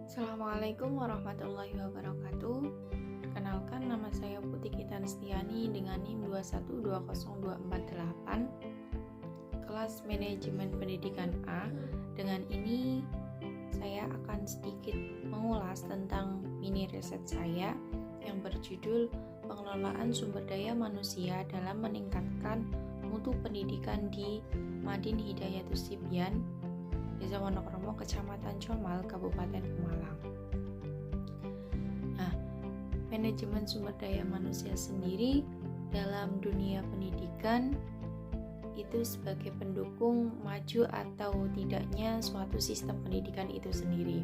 Assalamualaikum warahmatullahi wabarakatuh. Perkenalkan, nama saya Putih Kitan Stiani dengan NIM 2120248, kelas Manajemen Pendidikan A. Dengan ini saya akan sedikit mengulas tentang mini riset saya yang berjudul Pengelolaan Sumber Daya Manusia dalam Meningkatkan Mutu Pendidikan di Madin Hidayatus Sibyan, Desa Wonokromo, Kecamatan Comal, Kabupaten Pemalang. Nah, manajemen sumber daya manusia sendiri dalam dunia pendidikan itu sebagai pendukung maju atau tidaknya suatu sistem pendidikan itu sendiri.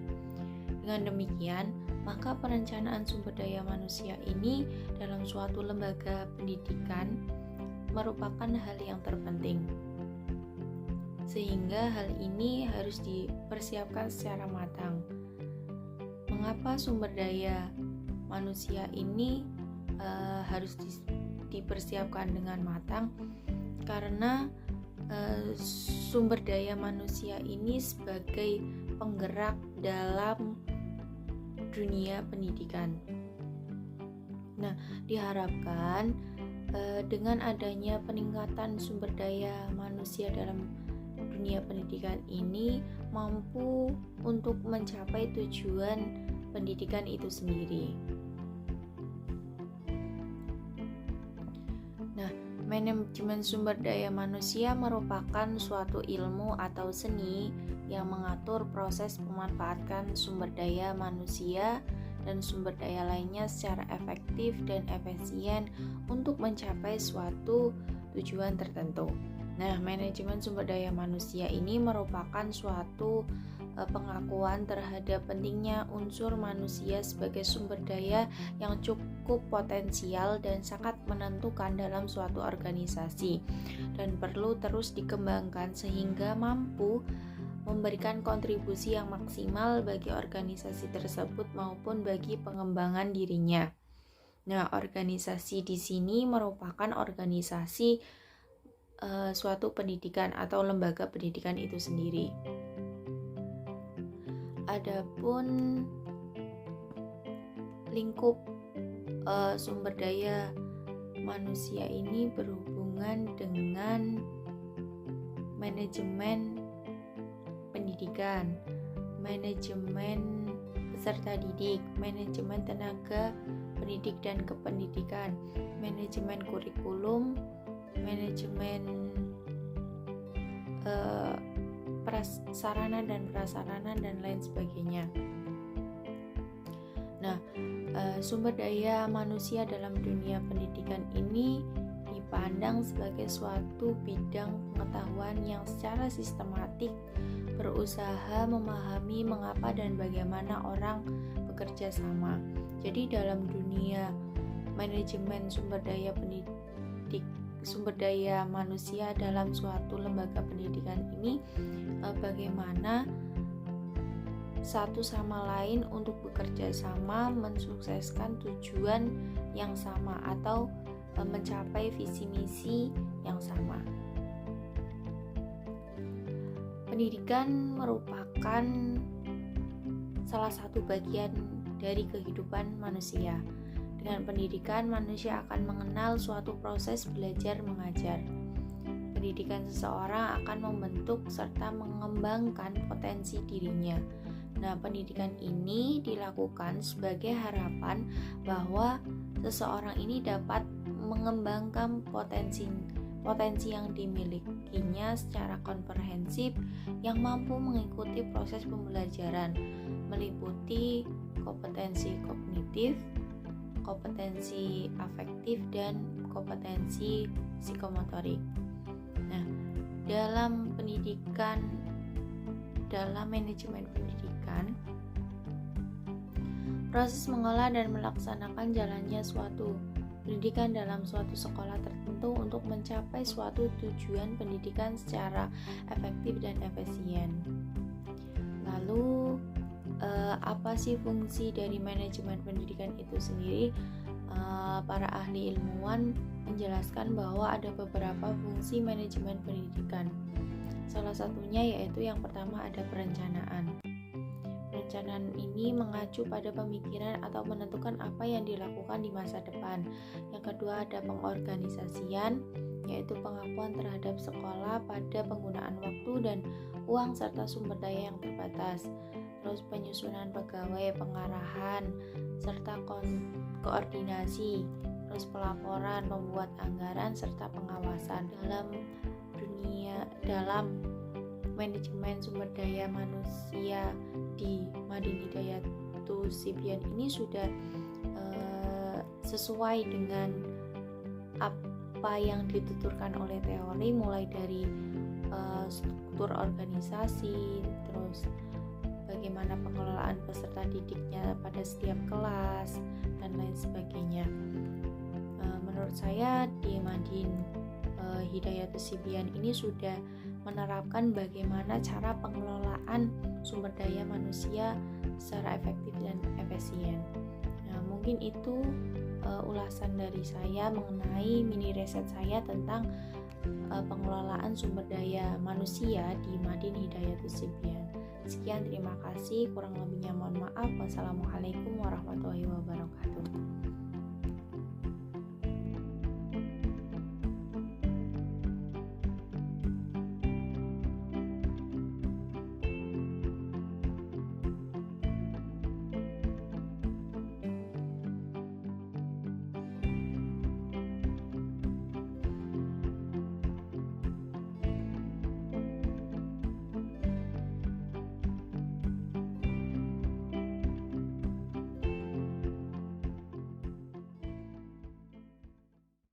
Dengan demikian, maka perencanaan sumber daya manusia ini dalam suatu lembaga pendidikan merupakan hal yang terpenting. Sehingga hal ini harus dipersiapkan secara matang. Mengapa sumber daya manusia ini harus dipersiapkan dengan matang? Karena sumber daya manusia ini sebagai penggerak dalam dunia pendidikan. Nah, diharapkan dengan adanya peningkatan sumber daya manusia dalam dunia pendidikan ini mampu untuk mencapai tujuan pendidikan itu sendiri. Nah, manajemen sumber daya manusia merupakan suatu ilmu atau seni yang mengatur proses memanfaatkan sumber daya manusia dan sumber daya lainnya secara efektif dan efisien untuk mencapai suatu tujuan tertentu. Nah, manajemen sumber daya manusia ini merupakan suatu pengakuan terhadap pentingnya unsur manusia sebagai sumber daya yang cukup potensial dan sangat menentukan dalam suatu organisasi dan perlu terus dikembangkan sehingga mampu memberikan kontribusi yang maksimal bagi organisasi tersebut maupun bagi pengembangan dirinya. Nah, organisasi di sini merupakan organisasi suatu pendidikan atau lembaga pendidikan itu sendiri. Adapun lingkup sumber daya manusia ini berhubungan dengan manajemen pendidikan, manajemen peserta didik, manajemen tenaga pendidik dan kependidikan, manajemen kurikulum, manajemen sarana dan prasarana dan lain sebagainya. Nah, sumber daya manusia dalam dunia pendidikan ini dipandang sebagai suatu bidang pengetahuan yang secara sistematik berusaha memahami mengapa dan bagaimana orang bekerja sama. Jadi dalam dunia manajemen sumber daya manusia dalam suatu lembaga pendidikan ini bagaimana satu sama lain untuk bekerja sama mensukseskan tujuan yang sama atau mencapai visi misi yang sama. Pendidikan merupakan salah satu bagian dari kehidupan manusia. Dengan pendidikan, manusia akan mengenal suatu proses belajar mengajar. Pendidikan seseorang akan membentuk serta mengembangkan potensi dirinya. Nah, pendidikan ini dilakukan sebagai harapan bahwa seseorang ini dapat mengembangkan potensi yang dimilikinya secara komprehensif yang mampu mengikuti proses pembelajaran, meliputi kompetensi kognitif, kompetensi afektif, dan kompetensi psikomotorik. Nah, dalam manajemen pendidikan, proses mengolah dan melaksanakan jalannya suatu pendidikan dalam suatu sekolah tertentu untuk mencapai suatu tujuan pendidikan secara efektif dan efisien. Lalu, apa sih fungsi dari manajemen pendidikan itu sendiri? Para ahli ilmuwan menjelaskan bahwa ada beberapa fungsi manajemen pendidikan. Salah satunya yaitu yang pertama ada perencanaan. perencanaan ini mengacu pada pemikiran atau menentukan apa yang dilakukan di masa depan. Yang kedua ada pengorganisasian, yaitu pengakuan terhadap sekolah pada penggunaan waktu dan uang serta sumber daya yang terbatas. Terus penyusunan pegawai, pengarahan, serta koordinasi. Terus pelaporan, membuat anggaran, serta pengawasan. Dalam manajemen sumber daya manusia di Madin Hidayatus Sibyan ini sudah sesuai dengan apa yang dituturkan oleh teori, mulai dari struktur organisasi, terus bagaimana pengelolaan peserta didiknya pada setiap kelas dan lain sebagainya. Menurut saya di Madin Hidayatus Sibyan ini sudah menerapkan bagaimana cara pengelolaan sumber daya manusia secara efektif dan efisien. Nah, mungkin itu ulasan dari saya mengenai mini riset saya tentang pengelolaan sumber daya manusia di Madin Hidayatus Sibyan. Sekian, terima kasih. Kurang lebihnya mohon maaf. Wassalamualaikum warahmatullahi wabarakatuh.